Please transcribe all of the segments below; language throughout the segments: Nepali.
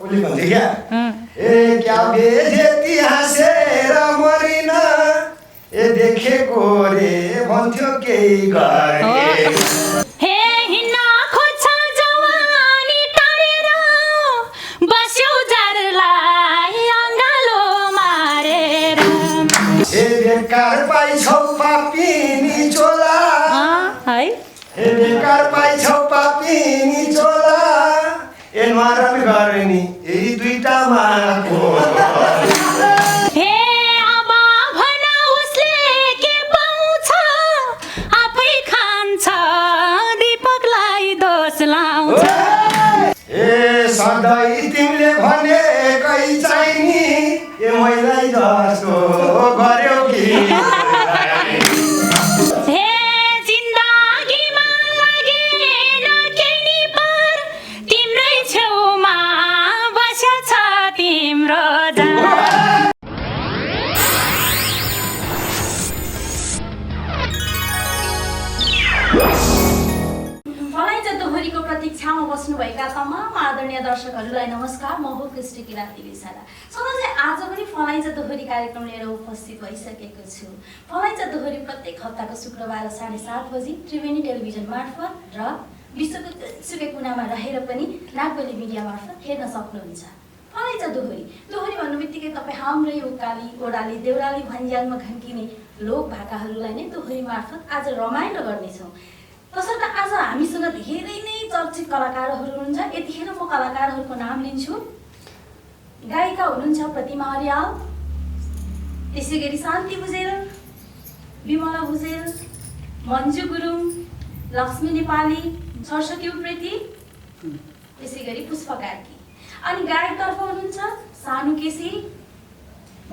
उसले भन्थे क्या ए क्या बेजेती हाँसेर मरिन ए देखेको रे भन्थ्यो केही गर्ने हे हिन्न खोज्छ जवानी टारेर बस्यौ जारलाई अङ्गालो मारेर ए बेकार पाइछौ पापिनी चोला है ए बेकार पाइछौ पापिनी चोला ए मारन गर्ने यही दुईटामा को हे अब भन उसले के पाउँछ आफै खान्छ दीपकलाई दोष लाउँछ ए सधैँ तिमीले भनेकै चाहिनी ए मैलाई जस्तो गर्यौ कि हे जिन्दगीमा लागेन केही नि पर तिम्रै छेउमा बसेछ तिम्रो जान फलाइन्छ दोहोरीको प्रतीक्षामा बस्नुभएका तमाम आदरणीय दर्शकहरूलाई नमस्कार। म हो कृष्टि किराती लिसाला। सधैँ आज पनि फलाइन्छ दोहोरी कार्यक्रम लिएर उपस्थित भइसकेको छु। फलाइन्छ दोहोरी प्रत्येक हप्ताको शुक्रबार 7:30 बजी त्रिवेणी टेलिभिजन मार्फत र विश्वको जुनसुकै कुनामा रहेर पनि नागबेली मिडिया मार्फत हेर्न सक्नुहुन्छ। फलाइन्छ दोहोरी दोहोरी भन्नु बित्तिकै तपाईँ हाम्रै उकाली ओडाली देउराली भन्ज्याङमा घन्किने लोक भाकाहरूलाई नै दोहोरी मार्फत आज रमाइलो गर्नेछौँ। तसर्थ आज हामीसँग धेरै नै चर्चित कलाकारहरू हुनुहुन्छ। यतिखेर म कलाकारहरूको नाम लिन्छु। गायिका हुनुहुन्छ प्रतिमा अर्याल, त्यसै गरी शान्ति भुजेल, विमला भुजेल, मन्जु गुरुङ, लक्ष्मी नेपाली, सरस्वती उप्रेती, त्यसै गरी पुष्प कार्की। अनि गायकतर्फ हुनुहुन्छ सानु केसी,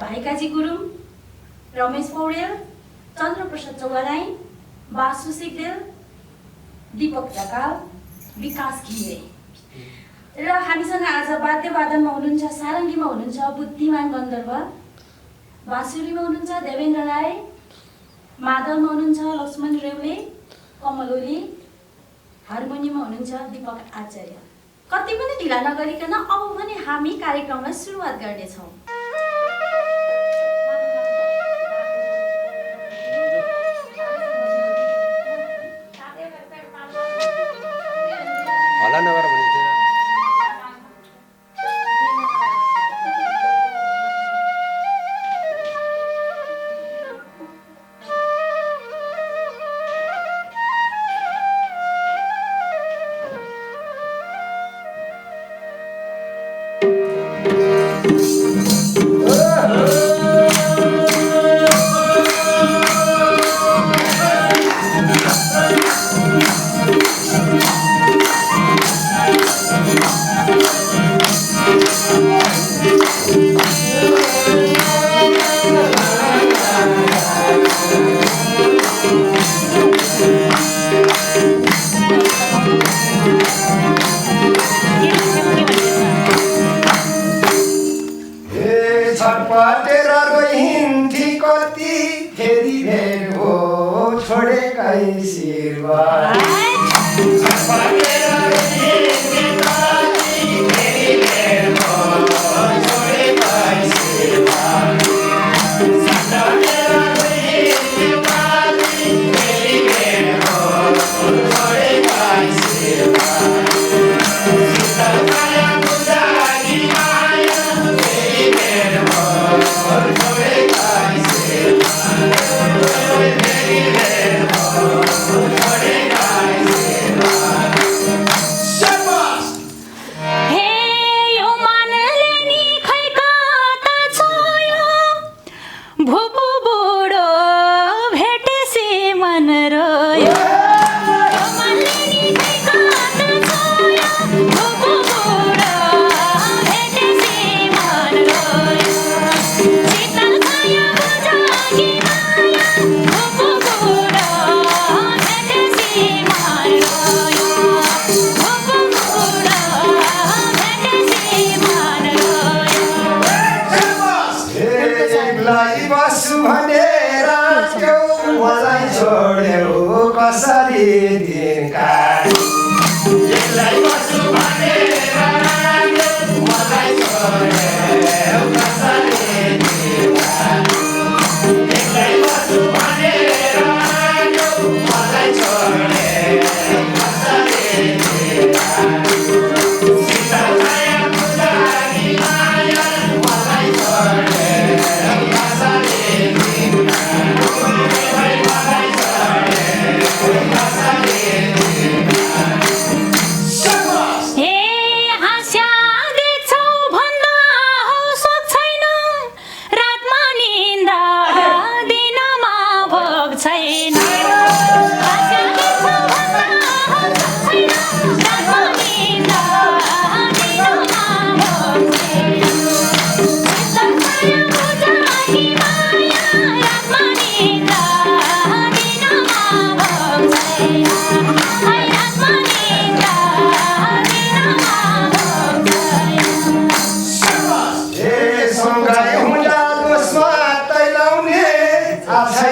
भाइकाजी गुरुङ, रमेश पौडेल, चन्द्रप्रसाद चौगाराई, बासु सिग्देल, दीपक ढकाल, विकास घिमिरे। र हामीसँग आज वाद्यवादनमा हुनुहुन्छ सारङ्गीमा हुनुहुन्छ बुद्धिमान गन्धर्व, बाँसुरीमा हुनुहुन्छ देवेन्द्र राई, मादलमा हुनुहुन्छ लक्ष्मण रेउले, कमल ओली, हार्मोनियममा हुनुहुन्छ दीपक आचार्य। कति पनि ढिला नगरिकन अब भने हामी कार्यक्रमलाई सुरुवात गर्नेछौँ। हल्ला नगर भने छटपटेर रोइन्थी कति फेरि भेट हो छोडेकै शिरवा छटपटेर रोइन्थी कति फेरि भेट हो छोडेकै शिरवा छटपटेर रोइन्थी कति फेरि भेट हो छोडेकै शिरवा सीतामाया बुझाकी माया फेरि भेट हो छोडेकै शिरवा फेरि भेट हो छोडेकै शिरवा शाबाश हे यो मनले नि खै कता छोयो भुपु बुढो भेटेसी मन रोयो यो मनले नि खै कता छोयो भुपु बुढो भेटेसी मन रोयो शीतल छाया बुझाकी माया भुपु बुढो भेटेसी मन रोयो भुपु बुढो भेटेसी मन रोयो एकलाई बस्छु भनेर त्यो मलाई छोड्यौ कसरी दिनका एकलाई बस्छु भनेर मलाई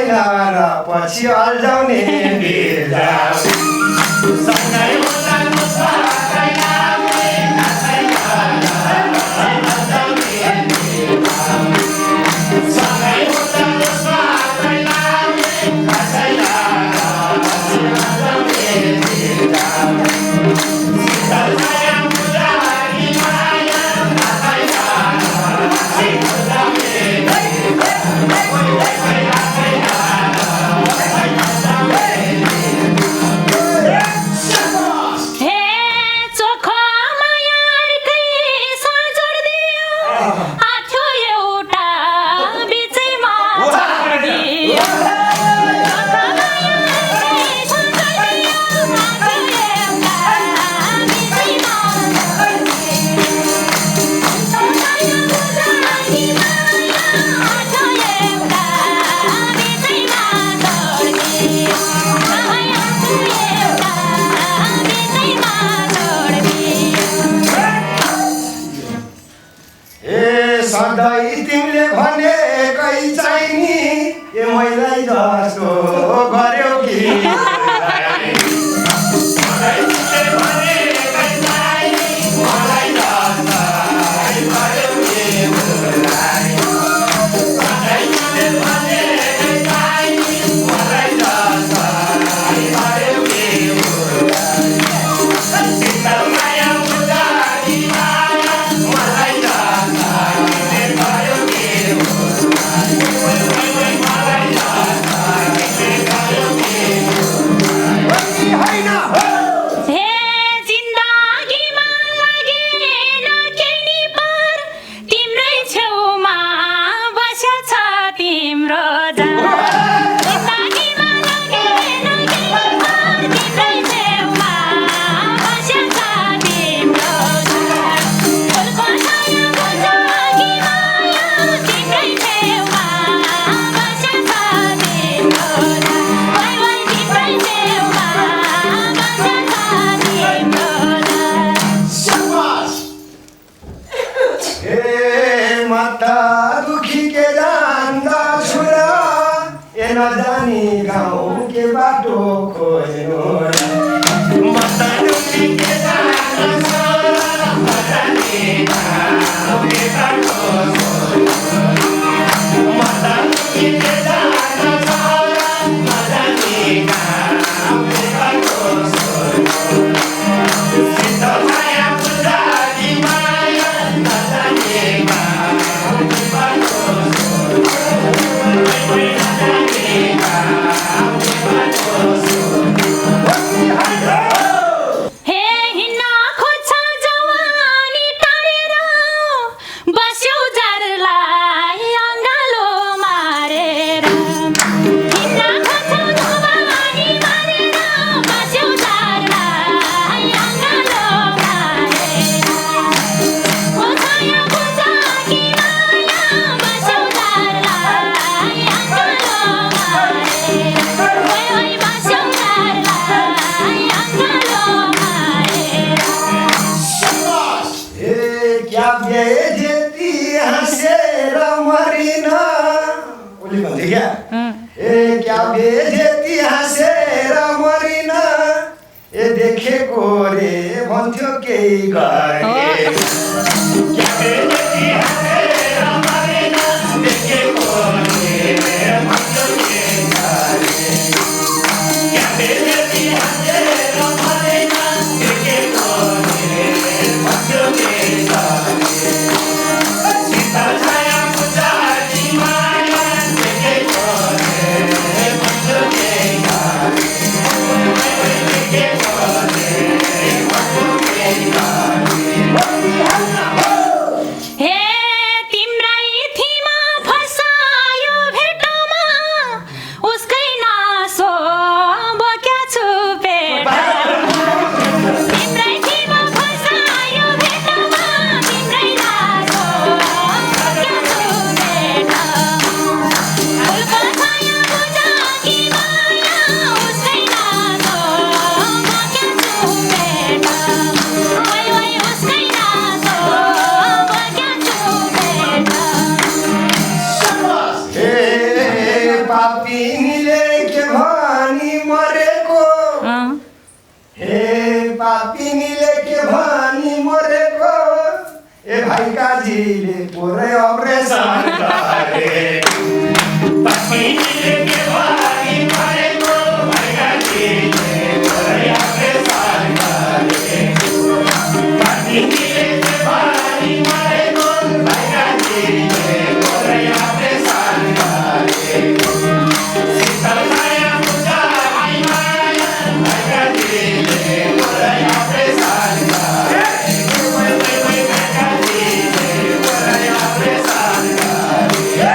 छैन र पछि अल्झाउने बिर्जा सँगै उदानो साथै आउने कसैलाई सँगै उदानो साथै आउने कसैलाई बिर्जा शीतल छाया मुरारी माया हे चोखो मायाकै सजोड दियो आठो एउटा बिचैमा छोडिदियो चोखो मायाकै सजोड दियो आठो एउटा बिचैमा सधैँ तिमीले भनेकै चाहिने ए मैलाई जस्तो गर्यौ कि नजानी गाउँ के बाटो खोज्नु देखेको रे भन्थ्यो केही गरे भैकाजीले पुरै अपरेसन गरे पत्नीले के भारी मारेको भैकाजीले पुरै अपरेसन गरे पत्नीले के भारी मारेको भैकाजीले पुरै अपरेसन गरे शीतल छाया मुजाई माया भैकाजीले पुरै अपरेसन गरे भैकाजीले पुरै अपरेसन गरे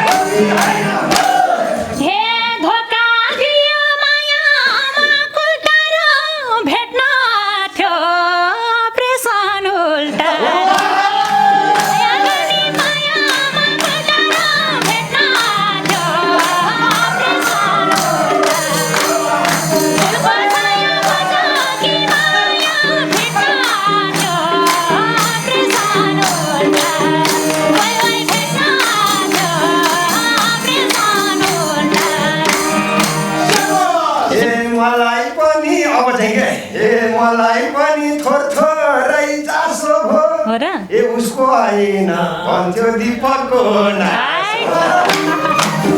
हे धोका दियो मायामा कुल्टारो भेट्न थियो प्रेसन उल्टा यागनी मायामा कुल्टारो भेट्न थियो प्रेसन उल्टा फुलको छाया बजाकी माया भेट्न थियो प्रेसन उल्टा वै वै भेट्न थियो प्रेसन उल्टा ए मलाई पनि अब चाहिँ के ए मलाई पनि थोरै चासो भो हो र ए उसको होइन भन्थ्यो दिपकको नासो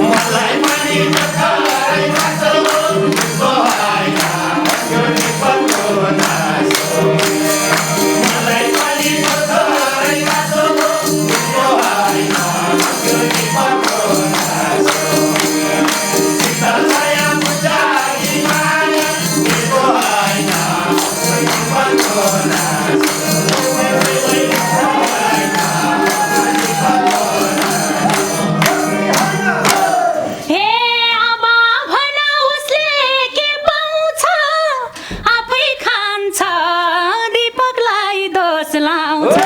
मलाई पनि थोरै चासो उसको होइन भन्थ्यो दिपकको नासो मलाई पनि थोरै चासो उसको होइन भन्थ्यो दिपकको नासो शीतल छाया मुजाई माया उसको होइन दिपकको नासो हे अब भन उसले के पाउँछ आफै खान्छ दीपकलाई दोष लाउँछ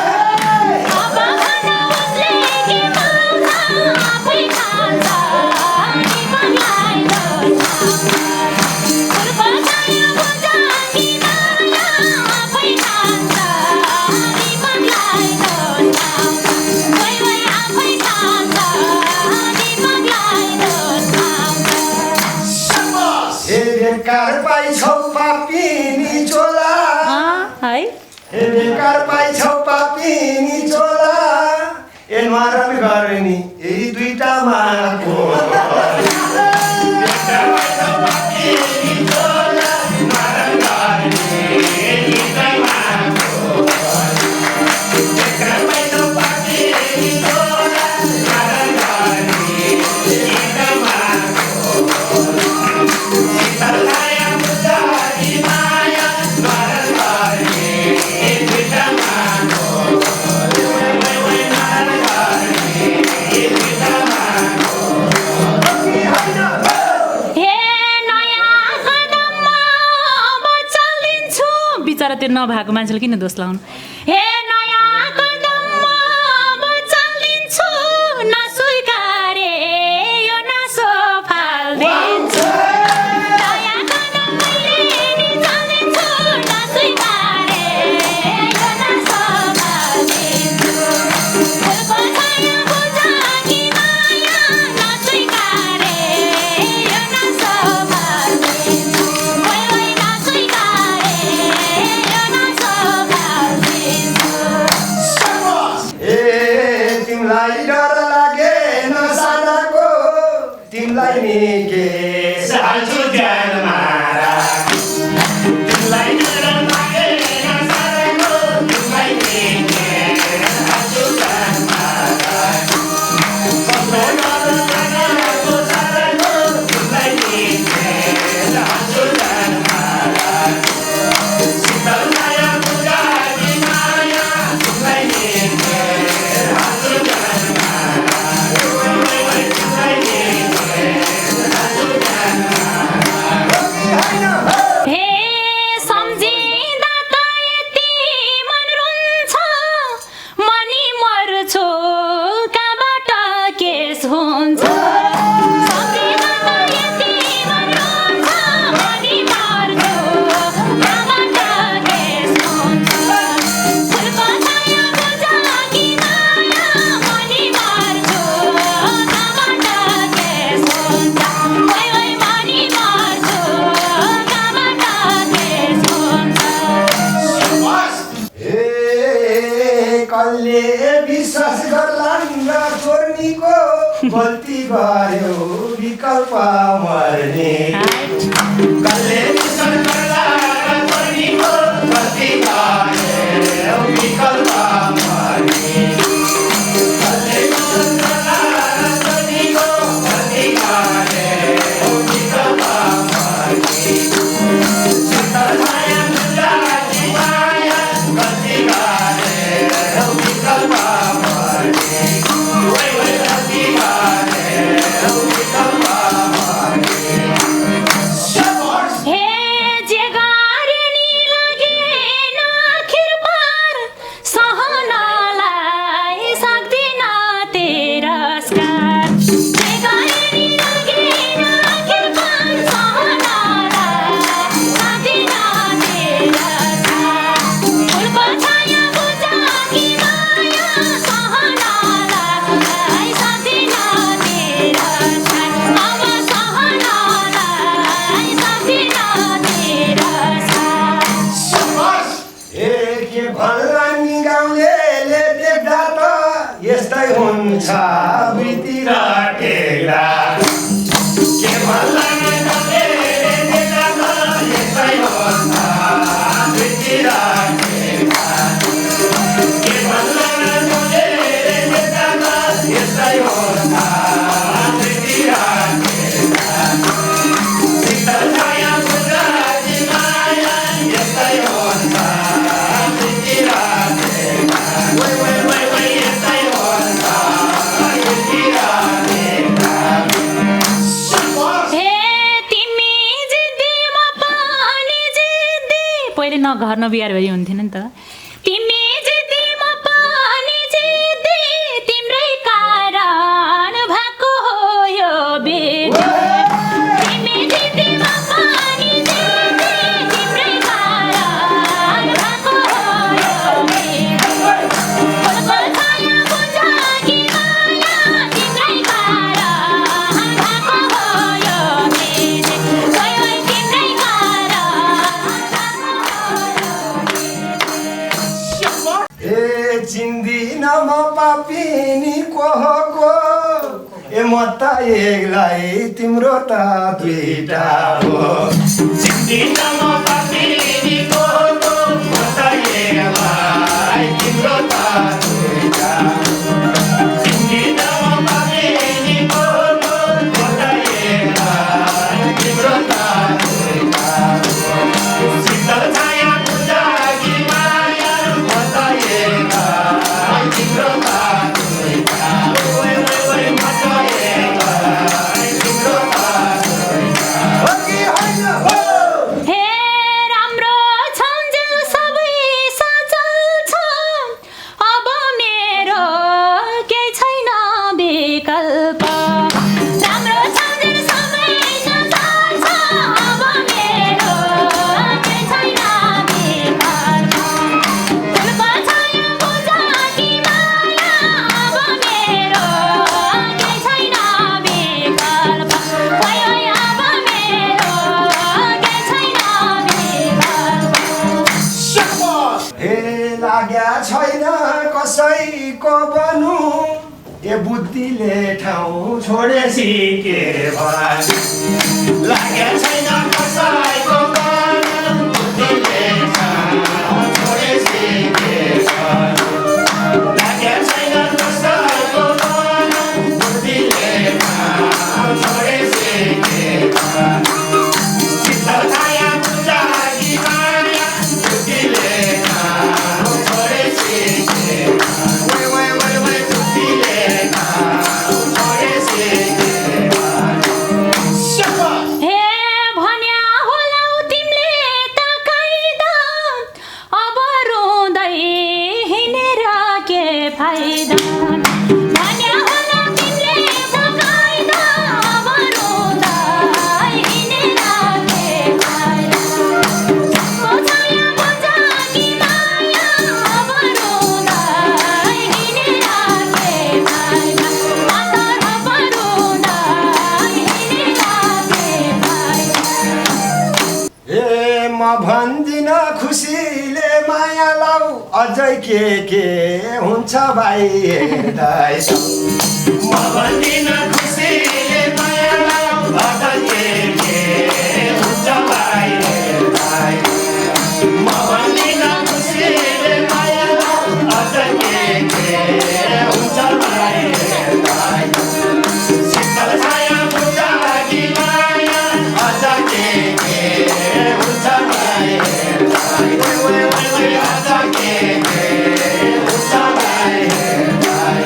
अब भन उसले के पाउँछ आफै खान्छ दीपकलाई दोष लाउँछ फुलको छाया बुझाकी माया आफै खान्छ दीपकलाई दोष लाउँछ वै वै आफै खान्छ दीपकलाई दोष लाउँछ ए बेकार पाइछौ पापिनी चोला है ए बेकार पाइछौ पापिनी चोला ए मारन गर्ने यही दुईटामा को हे नयाँ कदममा म चलिन्छु बिचरा त्यो नभएको मान्छेले किन दोष लाउनु हे नयाँ कदममा म चलिन्छु नस्वीकारे यो नासो फाल्दिन्छु नयाँ कदम मैले नि चलिन्छु नस्वीकारे यो नासो फाल्दिन्छु फुलको छाया बुझाकी माया नस्वीकारे यो नासो फाल्दिन्छु वै वै नस्वीकारे यो नासो फाल्दिन्छु ए तिमीलाई डर लागेन सानाको तिमीलाई नि के साल्छु ज्यानमा राखी तिमीलाई डर लागेन साराको तिमीलाई नि के साल्छु ज्यानमा राखी कसलाई डर लागेको साराको तिमीलाई नि के साल्छु ज्यानमा राखी शीतल छाया मुजाई माया तिमीलाई नि के साल्छु ज्यानमा राखी तिमीलाई नि के साल्छु ज्यानमा राखी कसले विश्वास गर्लान् र चोर्नीको गल्ती गर्यो विकल्प मर्ने कसले विश्वास गर्ला र चोर्नीको गल्ती गर्यो विकल्प मर्ने कसले विश्वास गर्ला र चोर्नीको गल्ती गर्यो विकल्प मर्ने शीतल छाया मुद्राकी माया गल्ती गर्यो विकल्प मर्ने वै वै गल्ती गर्यो विकल्प मर्ने हे जे गारेनी लागेन आखिर पार सहनलाई सक्दिन तिरस्कार जे गारेनी लागेन आखिर पार सहनलाई सक्दिन तिरस्कार फुलको छाया बुझाकी माया सहनलाई सक्दिन तिरस्कार अब सहनलाई सक्दिन तिरस्कार ए के भन्ला नि गाउँलेले देख्दा त यस्तै हुन्छ वृत्ति र टेक्रा के भन्ला नि गाउँलेले देख्दा त यस्तै हुन्छ वृत्ति र टेक्रा के भन्ला नि गाउँलेले देख्दा त यस्तै हुन्छ वृत्ति र टेक्रा शीतल छाया मुद्राकी माया यस्तै हुन्छ वृत्ति र टेक्रा वै वै वै वै यस्तै हुन्छ वृत्ति र टेक्रा हे तिमी जिद्दी म पनि जिद्दी पहिले न घर न बिहार भए हुन्थेन नि त तिमी जिद्दी म पनि जिद्दी तिम्रै कारण भएको हो यो बेकार तिमी जिद्दी म पनि जिद्दी तिम्रै कारण भएको हो यो बेकार फुलको छाया बुझाकी माया तिम्रै कारण भएको हो यो बेकार वै वै तिम्रै कारण ए चिन्दिन म पापिनी को हो को ए म त एकलाई तिम्रो त दुईटा हो चिन्दिन म पापिनी को को म त एकलाई तिम्रो त दुईटा चिन्दिन म पापिनी को को म त एकलाई तिम्रो त दुईटा शीतल छाया बुझाकी माया म त एकलाई तिम्रो त दुईटा वै वै वै म त एकलाई तिम्रो त दुईटा हो कि होइन हो हे राम्रो छन्जेल सबै सचल छ अब मेरो केही छैन विकल्प राम्रो छन्जेल सबै सचल छ अब मेरो केही छैन विकल्प फुलको छाया बुझाकी माया अब मेरो केही छैन विकल्प वै वै अब मेरो केही छैन विकल्प हे लाग्या छैन कसैको बनु ए बुद्धिले ठाउँ छोडेसी के भन् लाग्या छैन कसैको मन बुद्धिले ठाउँ छोडेसी के भन् लाग्या छैन कसैको मन बुद्धिले ठाउँ छोडेसी के भन् शीतल छाया बुझाकी माया बुद्धिले ठाउँ छोडेसी के भन् वै वै वै वै बुद्धिले ठाउँ छोडेसी के भन् हे भन्या होला तिमीले त काइदा अब रुँदै हिँडेर के फाइदा भन्या होला तिमीले त काइदा अब रुँदै हिँडेर के फाइदा फुलको छाया बुझाकी माया अब रुँदै हिँडेर के फाइदा मातर अब रुँदै हिँडेर के फाइदा ए म भन्दिन खुसीले माया लाऊ अझै के हुन्छ भाइ हेर्दै म भन्दिन खुसीले माया लाऊ अझ के हुन्छ भाइ हेर्दै म भन्दिन खुसीले माया लाऊ अझ के हुन्छ भाइ हेर्दै शीतल छाया बुझाकी माया अझ के हुन्छ भाइ हेर्दै अझ के हुन्छ भाइ हेर्दै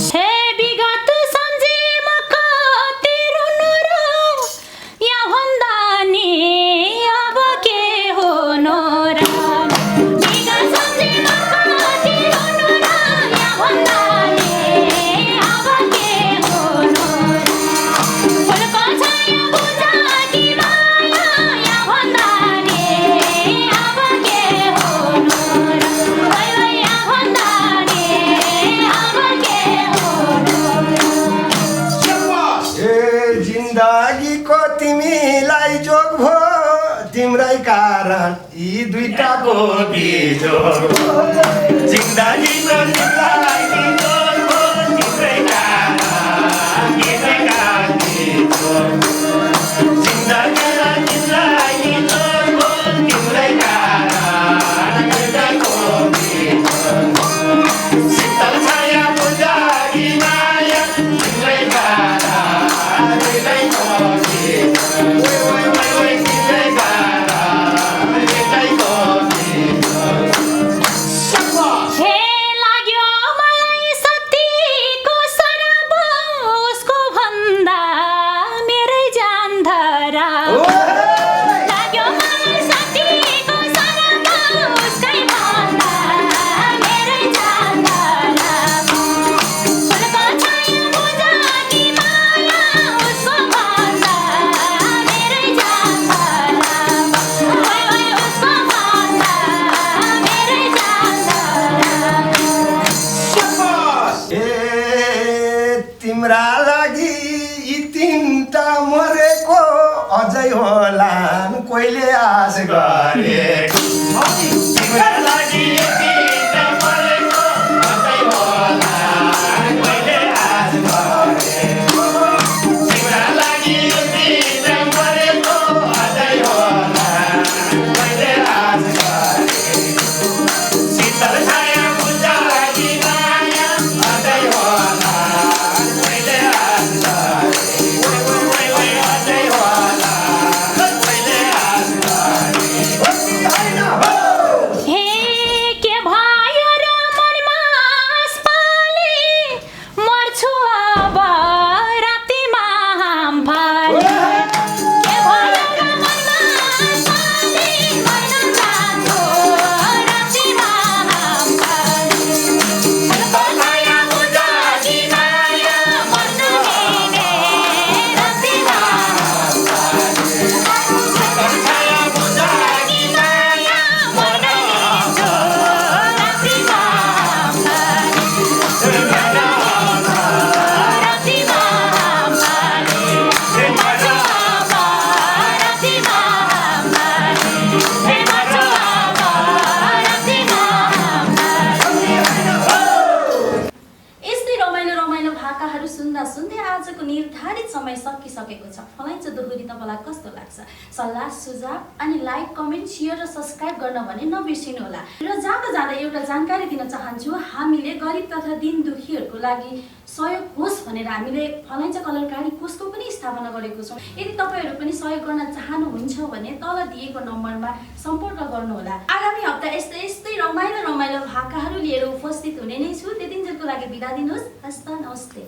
हे विगत सम्झी म कति रुनु र यहाँ भन्दा नि अब के हुनु र विगत सम्झी म कति रुनु र यहाँ भन्दा नि अब के हुनु र फुलको छाया बुझाकी माया यहाँ भन्दा नि अब के हुनु र यहाँ भन्दा नि अब के हुनु र ए जिन्दगीको तिमीलाई जोग भो तिम्रै कारण यी दुईटाको बिजोग जिन्दगीको तिमीलाई बिजोग हो तिम्रै कारण बिजोग जिन्दगीलाई तिमीलाई बिजोग हो तिम्रै कारण बिजोग शीतल छाया बुझाकी माया तिम्रै कारण बिजोग तिम्रै कारण हे लाग्यो मलाई सतीको शराब उसको भन्दा मेरै जान धरा लाग्यो मलाई सतीको शराब उसकै भन्दा मेरै जान धरा फुलको छाया बुझाकी माया उसको भन्दा मेरै जान धरा उसको भन्दा मेरै जान धरा ए तिम्रा लागि यी तिनटा मरेको अझै होलान् कोहीले आश गरे तिम्रा लागि यति मरेको अझै होला मैले आज गरे तिम्रा लागि यति मरेको अझै होला मैले आज गरे शीतल छाया बुझाकी माया अझै होला मैले आज गरे अझै होला मैले आज गरे हे के भयो र मनमा आस पाले मर्छु अब रातिमा हाम फाले के भयो र मनमा आस पाले मर्न जान्छु रातिमा हाम फाले फुलको छाया बुझाकी माया मर्नु मिले रातिमा हाम फाले छाया बुझाकी माया मर्न मिल्छु रातिमा हाम फाले रातिमा हाम फाले मर्छु अब रातिमा हाम फाले हे मर्छु अब रातिमा हाम फाले यस्तै रमाइलो रमाइलो भाकाहरू सुन्दा सुन्दै आजको निर्धारित समय सकिसकेको छ फलाइन्छ दोहोरी तपाईँलाई कस्तो लाग्छ सल्लाह सुझाव अनि लाइक कमेन्ट सेयर र सब्सक्राइब गर्न भने नबिर्सिनुहोला र जाँदा जाँदा एउटा जानकारी दिन चाहन्छु हामीले गरिब तथा दिन दुखीहरूको लागि सहयोग होस् भनेर हामीले फलाइन्छ कलरकारी कोषको पनि स्थापना गरेको छौँ यदि तपाईँहरू पनि सहयोग गर्न चाहनुहुन्छ भने तल दिएको नम्बरमा सम्पर्क गर्नुहोला आगामी हप्ता यस्तै यस्तै रमाइलो रमाइलो भाकाहरू लिएर उपस्थित हुने नै छु त्यतिन्जेलको लागि बिदा दिनुहोस् हस्त नमस्ते